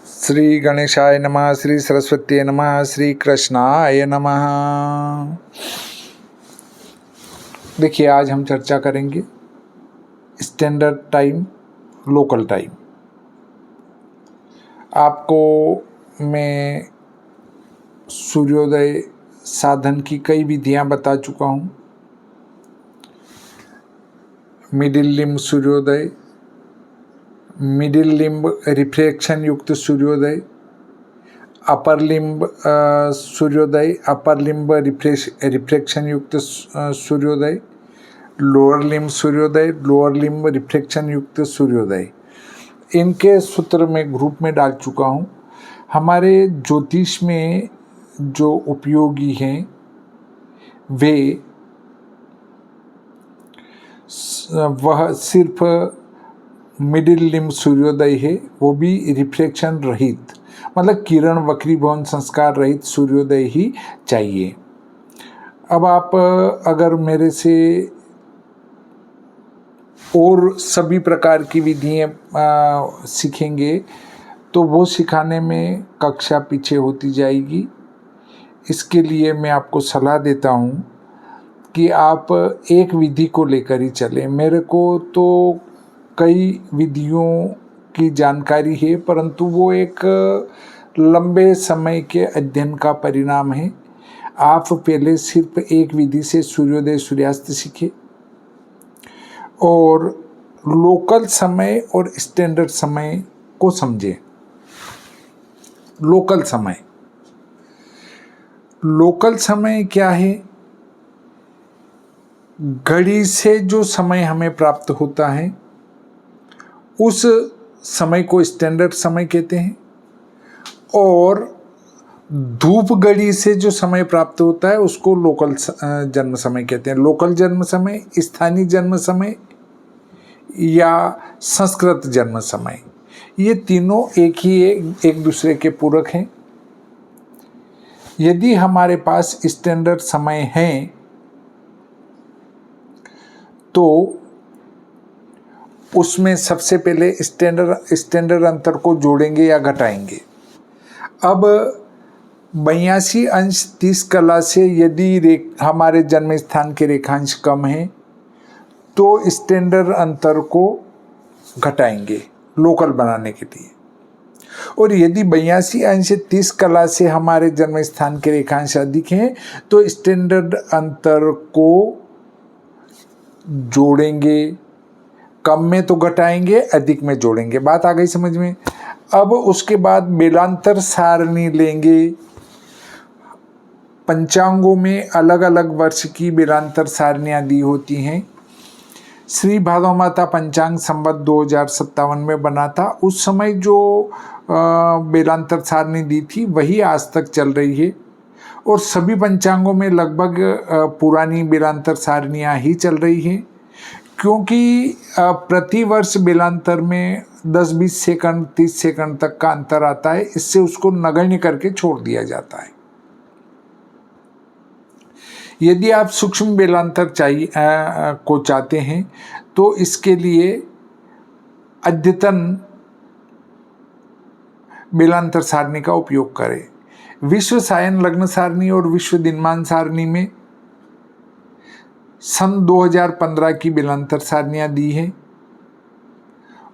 श्री गणेशाय नमः, श्री सरस्वती नमः, श्री कृष्णाय नमः। देखिए, आज हम चर्चा करेंगे स्टैंडर्ड टाइम, लोकल टाइम। आपको मैं सूर्योदय साधन की कई विधियां बता चुका हूँ। मिडिल लिम्ब सूर्योदय, मिडिल लिम्ब रिफ्लेक्शन युक्त सूर्योदय, अपर लिम्ब सूर्योदय, अपर लिम्ब रिफ्लेक्शन युक्त सूर्योदय, लोअर लिम्ब सूर्योदय, लोअर लिम्ब रिफ्लेक्शन युक्त सूर्योदय। इनके सूत्र में ग्रुप में डाल चुका हूँ। हमारे ज्योतिष में जो उपयोगी हैं वे वह सिर्फ मिडिल लिम्ब सूर्योदय है, वो भी रिफ्लेक्शन रहित, मतलब किरण वक्रीभवन संस्कार रहित सूर्योदय ही चाहिए। अब आप अगर मेरे से और सभी प्रकार की विधियाँ सीखेंगे तो वो सिखाने में कक्षा पीछे होती जाएगी। इसके लिए मैं आपको सलाह देता हूँ कि आप एक विधि को लेकर ही चलें। मेरे को तो कई विधियों की जानकारी है, परंतु वो एक लंबे समय के अध्ययन का परिणाम है। आप पहले सिर्फ एक विधि से सूर्योदय सूर्यास्त सीखें और लोकल समय और स्टैंडर्ड समय को समझें। लोकल समय क्या है? घड़ी से जो समय हमें प्राप्त होता है उस समय को स्टैंडर्ड समय कहते हैं, और धूप घड़ी से जो समय प्राप्त होता है उसको लोकल जन्म समय कहते हैं। लोकल जन्म समय, स्थानीय जन्म समय या संस्कृत जन्म समय, ये तीनों एक दूसरे के पूरक हैं। यदि हमारे पास स्टैंडर्ड समय है तो उसमें सबसे पहले स्टैंडर्ड अंतर को जोड़ेंगे या घटाएंगे। अब 82 अंश 30 कला से यदि हमारे जन्म स्थान के रेखांश कम है तो स्टैंडर्ड अंतर को घटाएंगे लोकल बनाने के लिए, और यदि 82 अंश 30 कला से हमारे जन्म स्थान के रेखांश अधिक हैं तो स्टैंडर्ड अंतर को जोड़ेंगे। कम में तो घटाएंगे, अधिक में जोड़ेंगे। बात आ गई समझ में? अब उसके बाद बेलांतर सारणी लेंगे। पंचांगों में अलग अलग वर्ष की बेलांतर सारणियाँ दी होती हैं। श्री भादव माता पंचांग संवत 2057 में बना था। उस समय जो बेलांतर सारणी दी थी वही आज तक चल रही है, और सभी पंचांगों में लगभग पुरानी बेलांतर सारणियाँ ही चल रही हैं, क्योंकि प्रति वर्ष बेलांतर में 10-20 सेकंड 30 सेकंड तक का अंतर आता है। इससे उसको नगण्य करके छोड़ दिया जाता है। यदि आप सूक्ष्म बेलांतर चाहते हैं तो इसके लिए अद्यतन बेलांतर सारणी का उपयोग करें। विश्व सायन लग्न सारणी और विश्व दिनमान सारणी में सन 2015 की बेलांतर सारणियाँ दी हैं,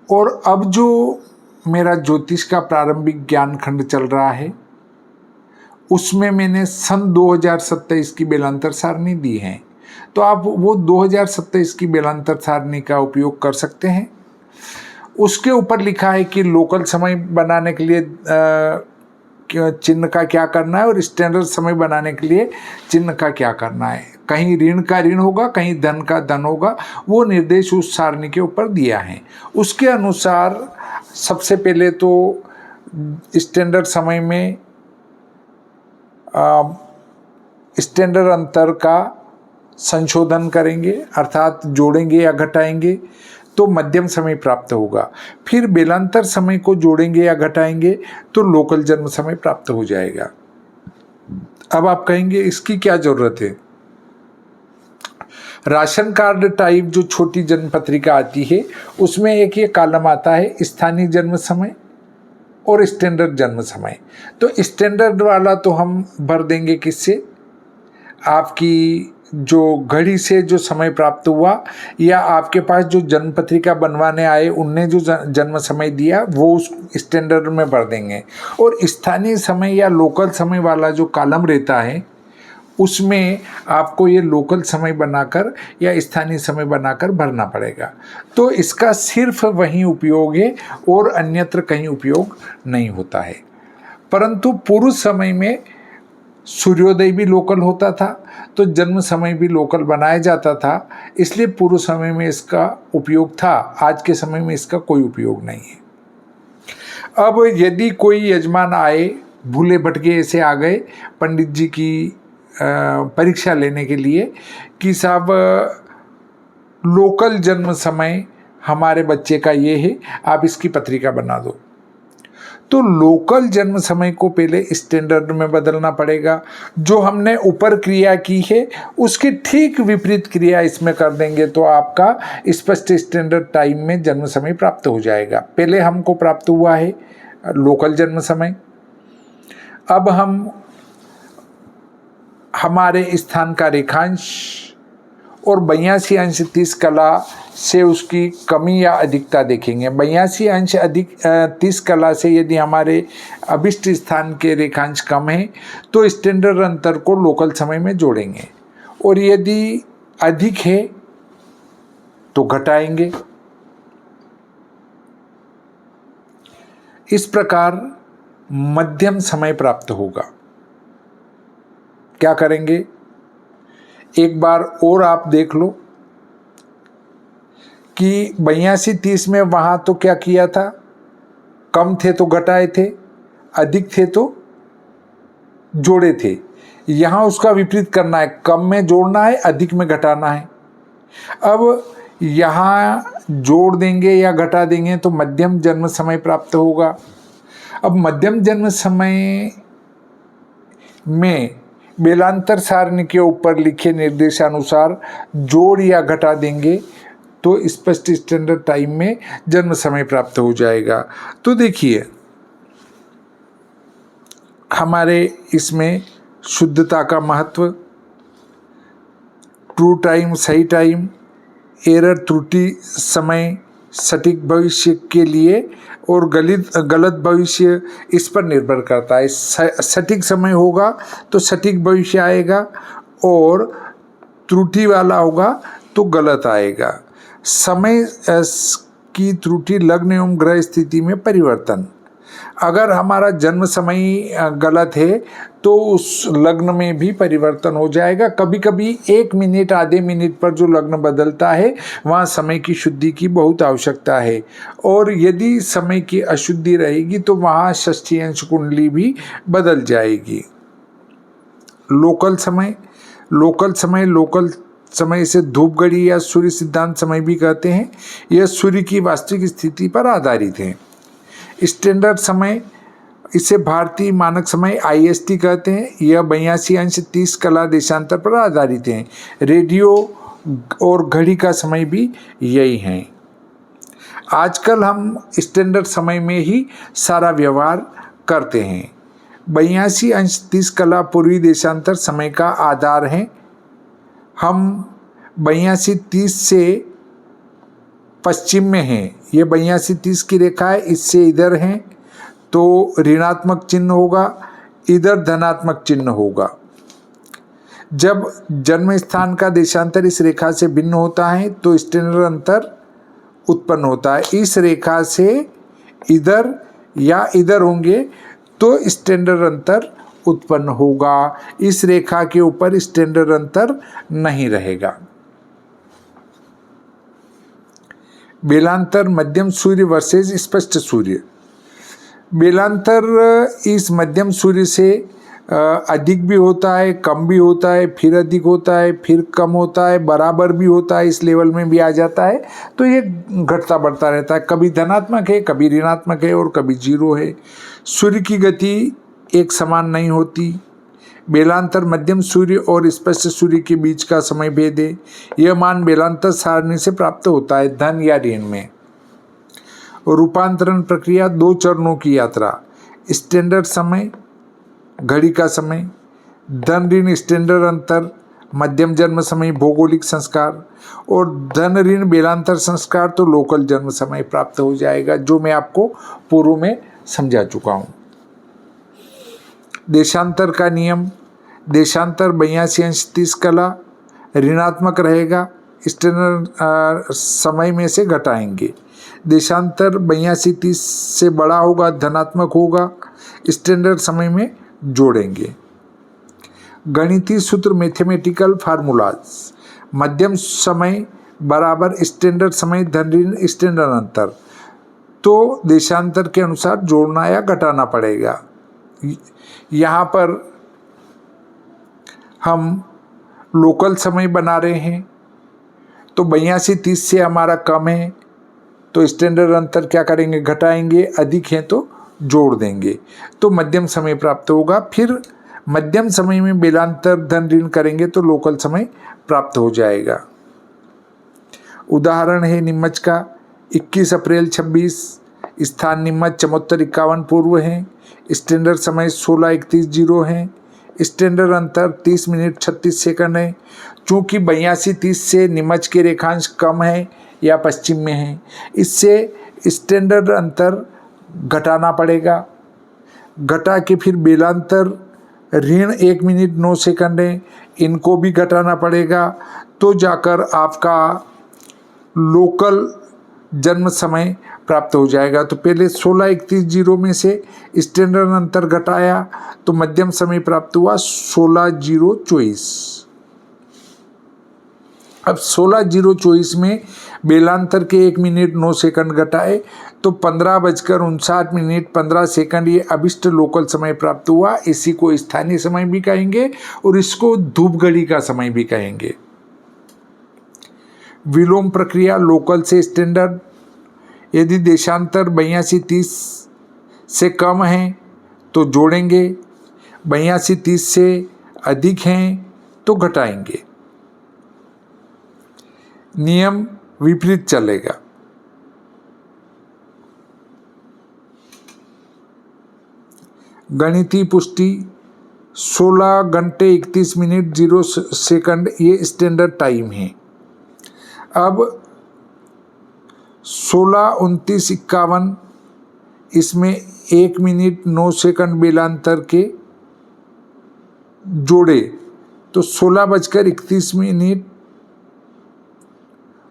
और अब जो मेरा ज्योतिष का प्रारंभिक ज्ञान खंड चल रहा है उसमें मैंने सन 2027 की बेलांतर सारणी दी है। तो आप वो 2027 की बेलांतर सारणी का उपयोग कर सकते हैं। उसके ऊपर लिखा है कि लोकल समय बनाने के लिए चिन्ह का क्या करना है और स्टैंडर्ड समय बनाने के लिए चिन्ह का क्या करना है। कहीं ऋण का ऋण होगा, कहीं धन का धन होगा। वो निर्देश उस सारणी के ऊपर दिया है। उसके अनुसार सबसे पहले तो स्टैंडर्ड समय में स्टैंडर्ड अंतर का संशोधन करेंगे, अर्थात जोड़ेंगे या घटाएंगे तो मध्यम समय प्राप्त होगा। फिर बेलांतर समय को जोड़ेंगे या घटाएंगे तो लोकल जन्म समय प्राप्त हो जाएगा। अब आप कहेंगे इसकी क्या जरूरत है? राशन कार्ड टाइप जो छोटी जन्म पत्रिका आती है उसमें एक ये कॉलम आता है स्थानीय जन्म समय, और स्टैंडर्ड जन्म समय। तो स्टैंडर्ड वाला तो हम भर देंगे किससे, आपकी जो घड़ी से जो समय प्राप्त हुआ या आपके पास जो जन्म पत्रिका बनवाने आए उनने जो जन्म समय दिया वो उस स्टैंडर्ड में भर देंगे। और स्थानीय समय या लोकल समय वाला जो कॉलम रहता है उसमें आपको ये लोकल समय बनाकर या स्थानीय समय बनाकर भरना पड़ेगा। तो इसका सिर्फ वहीं उपयोग है और अन्यत्र कहीं उपयोग नहीं होता है। परंतु पूर्व समय में सूर्योदय भी लोकल होता था तो जन्म समय भी लोकल बनाया जाता था, इसलिए पूर्व समय में इसका उपयोग था। आज के समय में इसका कोई उपयोग नहीं है। अब यदि कोई यजमान आए, भूले भटके ऐसे आ गए पंडित जी की परीक्षा लेने के लिए कि साहब लोकल जन्म समय हमारे बच्चे का ये है, आप इसकी पत्रिका बना दो, तो लोकल जन्म समय को पहले स्टैंडर्ड में बदलना पड़ेगा। जो हमने ऊपर क्रिया की है उसकी ठीक विपरीत क्रिया इसमें कर देंगे तो आपका स्पष्ट स्टैंडर्ड टाइम में जन्म समय प्राप्त हो जाएगा। पहले हमको प्राप्त हुआ है लोकल जन्म समय। अब हम हमारे स्थान का रेखांश और 82 अंश 30 कला से उसकी कमी या अधिकता देखेंगे। 82 अंश अधिक 30 कला से यदि हमारे अभिष्ट स्थान के रेखांश कम है तो स्टैंडर्ड अंतर को लोकल समय में जोड़ेंगे, और यदि अधिक है तो घटाएंगे। इस प्रकार मध्यम समय प्राप्त होगा। क्या करेंगे, एक बार और आप देख लो कि 82-30 में वहाँ तो क्या किया था, कम थे तो घटाए थे, अधिक थे तो जोड़े थे। यहाँ उसका विपरीत करना है, कम में जोड़ना है, अधिक में घटाना है। अब यहाँ जोड़ देंगे या घटा देंगे तो मध्यम जन्म समय प्राप्त होगा। अब मध्यम जन्म समय में बेलांतर सारणी के ऊपर लिखे निर्देशानुसार जोड़ या घटा देंगे तो स्पष्ट स्टैंडर्ड टाइम में जन्म समय प्राप्त हो जाएगा। तो देखिए हमारे इसमें शुद्धता का महत्व, ट्रू टाइम सही टाइम, एरर त्रुटि समय सटीक भविष्य के लिए और गलत भविष्य इस पर निर्भर करता है। सटीक समय होगा तो सटीक भविष्य आएगा और त्रुटि वाला होगा तो गलत आएगा। समय की त्रुटि लग्न एवं ग्रह स्थिति में परिवर्तन। अगर हमारा जन्म समय गलत है तो उस लग्न में भी परिवर्तन हो जाएगा। कभी कभी 1 मिनट आधे मिनट पर जो लग्न बदलता है वहाँ समय की शुद्धि की बहुत आवश्यकता है, और यदि समय की अशुद्धि रहेगी तो वहाँ षष्ठी अंश कुंडली भी बदल जाएगी। लोकल समय इसे धूप घड़ी या सूर्य सिद्धांत समय भी कहते हैं। यह सूर्य की वास्तविक स्थिति पर आधारित है। स्टैंडर्ड समय इसे भारतीय मानक समय IST कहते हैं। यह 82 अंश 30 कला देशांतर पर आधारित है। रेडियो और घड़ी का समय भी यही है। आजकल हम स्टैंडर्ड समय में ही सारा व्यवहार करते हैं। 82 अंश 30 कला पूर्वी देशांतर समय का आधार है। हम 82-30 से पश्चिम में हैं। ये 82-30 की रेखा है, इससे इधर हैं तो ऋणात्मक चिन्ह होगा, इधर धनात्मक चिन्ह होगा। जब जन्म स्थान का देशांतर इस रेखा से भिन्न होता है तो स्टैंडर्ड अंतर उत्पन्न होता है। इस रेखा से इधर या इधर होंगे तो स्टैंडर्ड अंतर उत्पन्न होगा। इस रेखा के ऊपर स्टैंडर्ड अंतर नहीं रहेगा। बेलांतर मध्यम सूर्य वर्सेस स्पष्ट सूर्य। बेलांतर इस मध्यम सूर्य से अधिक भी होता है, कम भी होता है, फिर अधिक होता है, फिर कम होता है, बराबर भी होता है, इस लेवल में भी आ जाता है। तो ये घटता बढ़ता रहता है, कभी धनात्मक है, कभी ऋणात्मक है और कभी 0 है। सूर्य की गति एक समान नहीं होती। बेलांतर मध्यम सूर्य और स्पष्ट सूर्य के बीच का समय भेद है। यह मान बेलांतर सारणी से प्राप्त होता है, धन या ऋण में। रूपांतरण प्रक्रिया 2 चरणों की यात्रा, स्टैंडर्ड समय, घड़ी का समय, धन ऋण स्टैंडर्ड अंतर, मध्यम जन्म समय भौगोलिक संस्कार, और धन ऋण बेलांतर संस्कार तो लोकल जन्म समय प्राप्त हो जाएगा, जो मैं आपको पूर्व में समझा चुका हूँ। देशांतर का नियम, देशांतर 82 कला ऋणात्मक रहेगा, स्टैंडर्ड समय में से घटाएंगे। देशांतर 82 से बड़ा होगा, धनात्मक होगा, स्टैंडर्ड समय में जोड़ेंगे। गणितीय सूत्र, मैथमेटिकल फार्मूलाज, मध्यम समय बराबर स्टैंडर्ड समय धन ऋण स्टैंडर्ड अंतर, तो देशांतर के अनुसार जोड़ना या घटाना पड़ेगा। यहाँ पर हम लोकल समय बना रहे हैं, तो 82-30 से हमारा कम है तो स्टैंडर्ड अंतर क्या करेंगे, घटाएंगे, अधिक है तो जोड़ देंगे, तो मध्यम समय प्राप्त होगा। फिर मध्यम समय में बेलांतर धन ऋण करेंगे तो लोकल समय प्राप्त हो जाएगा। उदाहरण है नीमच का, 21 अप्रैल 26, स्थान नीमच, चमोत्तर 51 पूर्व है, स्टैंडर्ड समय 16:31 है, स्टैंडर्ड अंतर 30 मिनट 36 सेकंड है। चूँकि 82-30 से नीमच के रेखांश कम है या पश्चिम में है, इससे स्टैंडर्ड अंतर घटाना पड़ेगा। घटा के फिर बेलांतर ऋण 1 मिनट 9 सेकंड है, इनको भी घटाना पड़ेगा, तो जाकर आपका लोकल जन्म समय प्राप्त हो जाएगा। तो पहले 16:31 में से स्टैंडर्ड अंतर घटाया तो मध्यम समय प्राप्त हुआ 16:024। अब 16:024 में बेलांतर के 1 मिनट 9 सेकंड घटाए तो 15:59 15 सेकंड ये अभिष्ट लोकल समय प्राप्त हुआ। इसी को स्थानीय समय भी कहेंगे और इसको धूप घड़ी का समय भी कहेंगे। विलोम प्रक्रिया, लोकल से स्टैंडर्ड, यदि देशांतर 82-30 से कम है तो जोड़ेंगे, 82-30 से अधिक हैं तो घटाएंगे। नियम विपरीत चलेगा। गणितीय पुष्टि, 16 घंटे 31 मिनट 0 सेकंड ये स्टैंडर्ड टाइम है। अब 16:29:51 इसमें 1 मिनट 9 सेकंड बेलांतर के जोड़े तो 16:31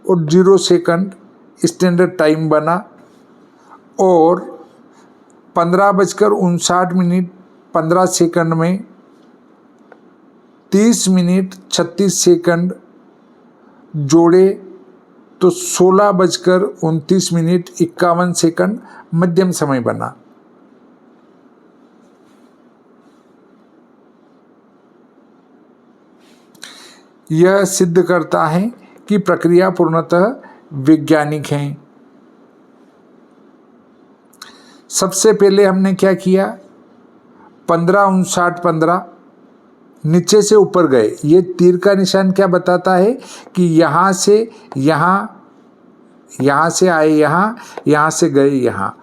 और 0 सेकंड स्टैंडर्ड टाइम बना, और 15:59 15 सेकंड में 30 मिनट 36 सेकंड जोड़े तो 16:29 51 सेकंड मध्यम समय बना। यह सिद्ध करता है कि प्रक्रिया पूर्णतः वैज्ञानिक है। सबसे पहले हमने क्या किया, 15:59:15 नीचे से ऊपर गए। ये तीर का निशान क्या बताता है कि यहाँ से यहाँ, यहाँ से आए यहाँ, यहाँ से गए यहाँ।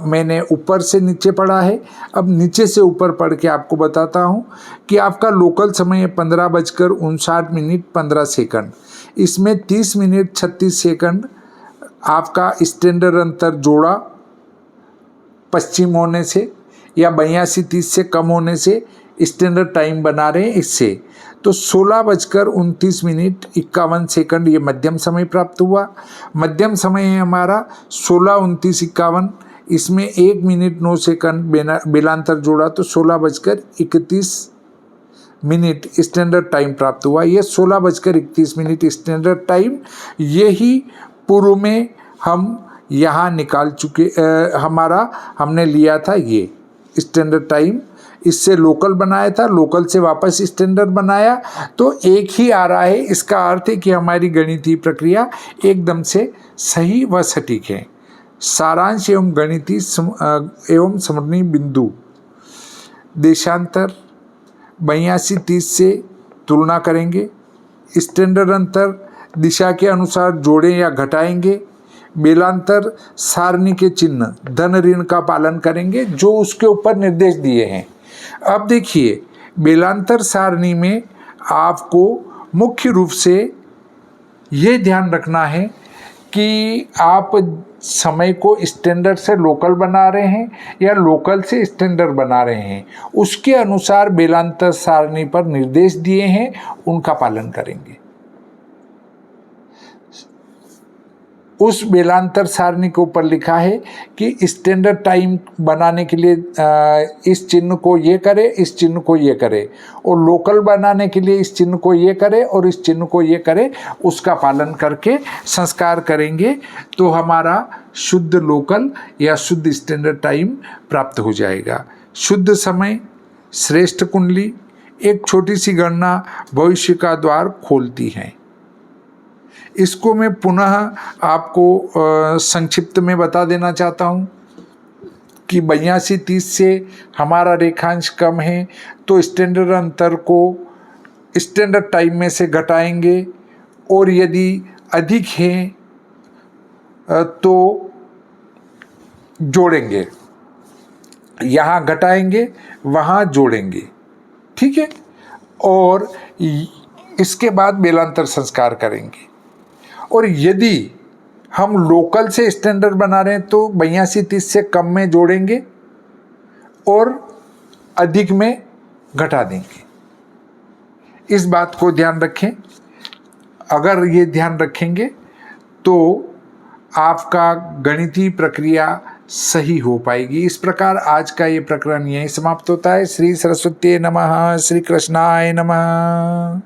मैंने ऊपर से नीचे पढ़ा है, अब नीचे से ऊपर पढ़ के आपको बताता हूँ कि आपका लोकल समय है 15:59 15 सेकंड। इसमें 30 मिनट 36 सेकंड आपका स्टैंडर्ड अंतर जोड़ा पश्चिम होने से, या 82-30 से कम होने से स्टैंडर्ड टाइम बना रहे हैं इससे, तो 16:29 51 सेकंड ये मध्यम समय प्राप्त हुआ। मध्यम समय है हमारा 16:29:51, इसमें 1 मिनट 9 सेकंड बेलांतर जोड़ा तो 16:31 स्टैंडर्ड टाइम प्राप्त हुआ। ये 16:31 स्टैंडर्ड टाइम, यही पूर्व में हम यहाँ निकाल चुके, हमने लिया था ये स्टैंडर्ड टाइम, इससे लोकल बनाया था, लोकल से वापस स्टैंडर्ड बनाया, तो एक ही आ रहा है। इसका अर्थ है कि हमारी गणितीय प्रक्रिया एकदम से सही व सटीक है। सारांश एवं गणितीय एवं समरणीय बिंदु, देशांतर 82-30 से तुलना करेंगे, स्टैंडर्ड अंतर दिशा के अनुसार जोड़ें या घटाएंगे, बेलांतर सारणी के चिन्ह धन ऋण का पालन करेंगे जो उसके ऊपर निर्देश दिए हैं। अब देखिए, बेलांतर सारणी में आपको मुख्य रूप से ये ध्यान रखना है कि आप समय को स्टैंडर्ड से लोकल बना रहे हैं या लोकल से स्टैंडर्ड बना रहे हैं, उसके अनुसार बेलांतर सारणी पर निर्देश दिए हैं, उनका पालन करेंगे। उस बेलांतर सारणी के ऊपर लिखा है कि स्टैंडर्ड टाइम बनाने के लिए इस चिन्ह को ये करे, इस चिन्ह को ये करे, और लोकल बनाने के लिए इस चिन्ह को ये करे और इस चिन्ह को ये करे, उसका पालन करके संस्कार करेंगे तो हमारा शुद्ध लोकल या शुद्ध स्टैंडर्ड टाइम प्राप्त हो जाएगा। शुद्ध समय, श्रेष्ठ कुंडली, एक छोटी सी गणना भविष्य का द्वार खोलती है। इसको मैं पुनः आपको संक्षिप्त में बता देना चाहता हूँ कि 82-30 से हमारा रेखांश कम है तो स्टैंडर्ड अंतर को स्टैंडर्ड टाइम में से घटाएंगे, और यदि अधिक है तो जोड़ेंगे, यहाँ घटाएंगे वहाँ जोड़ेंगे, ठीक है। और इसके बाद बेलांतर संस्कार करेंगे। और यदि हम लोकल से स्टैंडर्ड बना रहे हैं तो 82-30 से कम में जोड़ेंगे और अधिक में घटा देंगे। इस बात को ध्यान रखें। अगर ये ध्यान रखेंगे तो आपका गणितीय प्रक्रिया सही हो पाएगी। इस प्रकार आज का ये प्रकरण यहीं समाप्त होता है। श्री सरस्वती नमः। श्री कृष्णाय नमः।